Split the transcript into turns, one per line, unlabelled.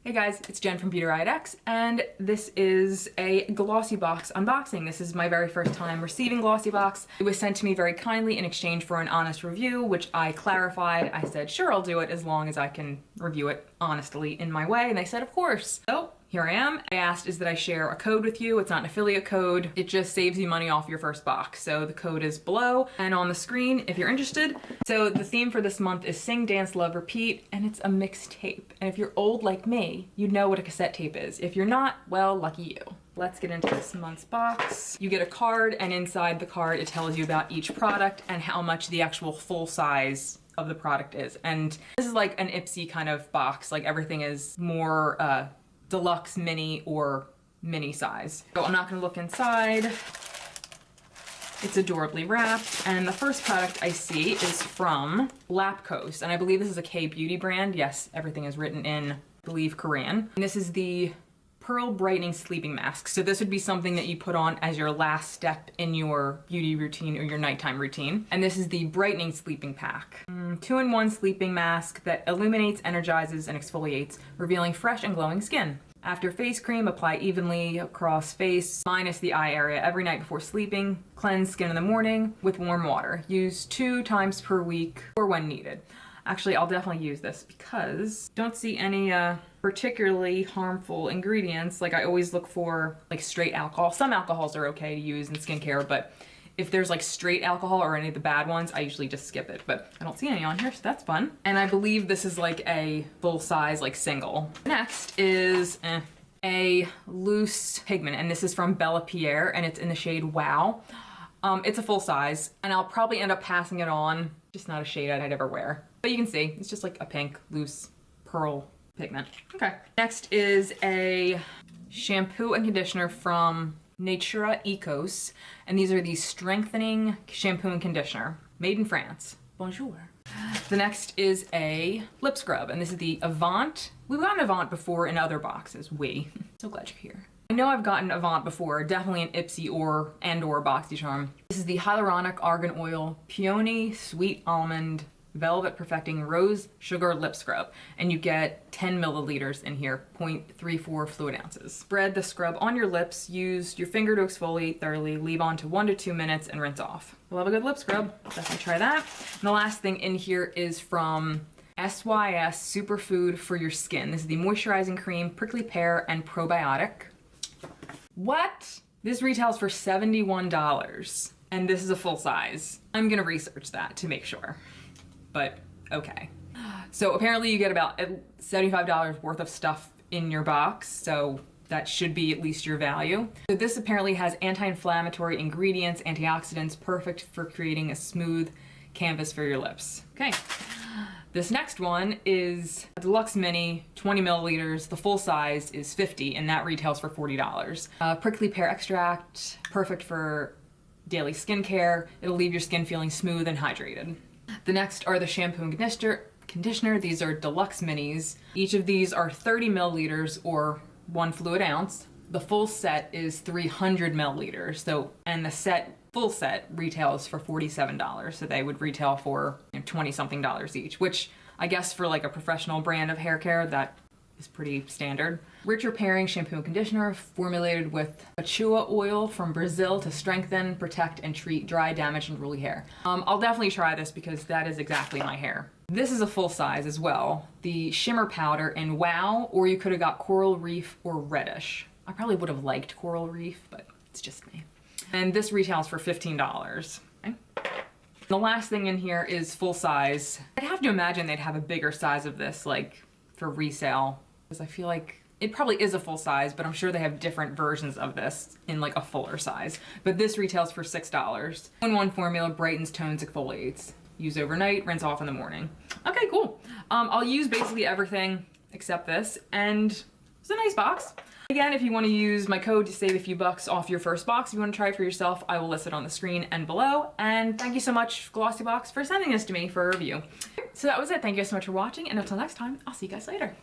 Hey guys, it's Jen from beautyriotx, and this is a GlossyBox unboxing. This is my very first time receiving GlossyBox. It was sent to me very kindly in exchange for an honest review, which I clarified. I said, sure, I'll do it as long as I can review it honestly in my way, and they said, of course. So here I am. I asked is that I share a code with you. It's not an affiliate code. It just saves you money off your first box. So the code is below and on the screen if you're interested. So the theme for this month is Sing, Dance, Love, Repeat, and it's a mixtape. And if you're old like me, you'd know what a cassette tape is. If you're not, well, lucky you. Let's get into this month's box. You get a card, and inside the card it tells you about each product and how much the actual full size of the product is. And this is like an Ipsy kind of box. Like everything is more deluxe, mini, or mini size. So I'm not gonna look inside. It's adorably wrapped, and the first product I see is from Lapcoast, and I believe this is a K-beauty brand. Yes, everything is written in, I believe, Korean. And this is the Pearl Brightening Sleeping Mask. So this would be something that you put on as your last step in your beauty routine or your nighttime routine. And this is the Brightening Sleeping Pack. 2-in-1 sleeping mask that illuminates, energizes, and exfoliates, revealing fresh and glowing skin. After face cream, apply evenly across face, minus the eye area, every night before sleeping. Cleanse skin in the morning with warm water. Use 2 times per week or when needed. Actually, I'll definitely use this because I don't see any particularly harmful ingredients. Like I always look for like straight alcohol. Some alcohols are okay to use in skincare, but if there's like straight alcohol or any of the bad ones, I usually just skip it, but I don't see any on here, so that's fun. And I believe this is like a full size, like single. Next is a loose pigment, and this is from Pear, and it's in the shade Wow. It's a full size, and I'll probably end up passing it on. Just not a shade I'd ever wear. But you can see, it's just like a pink, loose pearl pigment. Okay. Next is a shampoo and conditioner from NAACP, and these are the Strengthening Shampoo and Conditioner, made in France. Bonjour. The next is a lip scrub, and this is the Avant. We've gotten Avant before in other boxes. So glad you're here. I know I've gotten Avant before, definitely an Ipsy or BoxyCharm. This is the Hyaluronic Argan Oil Peony Sweet Almond Velvet Perfecting Rose Sugar Lip Scrub, and you get 10 milliliters in here, 0.34 fluid ounces. Spread the scrub on your lips, use your finger to exfoliate thoroughly, leave on to 1 to 2 minutes and rinse off. Love a good lip scrub, definitely try that. And the last thing in here is from SYS Superfood for your skin. This is the Moisturizing Cream, Prickly Pear, and Probiotic. What? This retails for $71, and this is a full size. I'm gonna research that to make sure. But okay. So apparently you get about $75 worth of stuff in your box, so that should be at least your value. So this apparently has anti-inflammatory ingredients, antioxidants, perfect for creating a smooth canvas for your lips. Okay. This next one is a deluxe mini, 20 milliliters. The full size is 50, and that retails for $40. Prickly pear extract, perfect for daily skincare. It'll leave your skin feeling smooth and hydrated. The next are the shampoo and conditioner. These are deluxe minis. Each of these are 30 milliliters or 1 fluid ounce. The full set is 300 milliliters. And the full set retails for $47. So they would retail for 20 something dollars each, which I guess for like a professional brand of hair care, that is pretty standard. Rich repairing shampoo and conditioner formulated with achua oil from Brazil to strengthen, protect, and treat dry, damaged, and unruly hair. I'll definitely try this because that is exactly my hair. This is a full size as well. The shimmer powder in Wow, or you could have got Coral Reef or Reddish. I probably would have liked Coral Reef, but it's just me. And this retails for $15. Okay. The last thing in here is full size. I'd have to imagine they'd have a bigger size of this, like for resale, because I feel like it probably is a full size, but I'm sure they have different versions of this in like a fuller size. But this retails for $6. 2-in-1 formula, brightens, tones, exfoliates. Use overnight, rinse off in the morning. Okay, cool. I'll use basically everything except this, and it's a nice box. Again, if you want to use my code to save a few bucks off your first box, if you want to try it for yourself, I will list it on the screen and below. And thank you so much, GlossyBox, for sending this to me for a review. So that was it. Thank you so much for watching, and until next time, I'll see you guys later.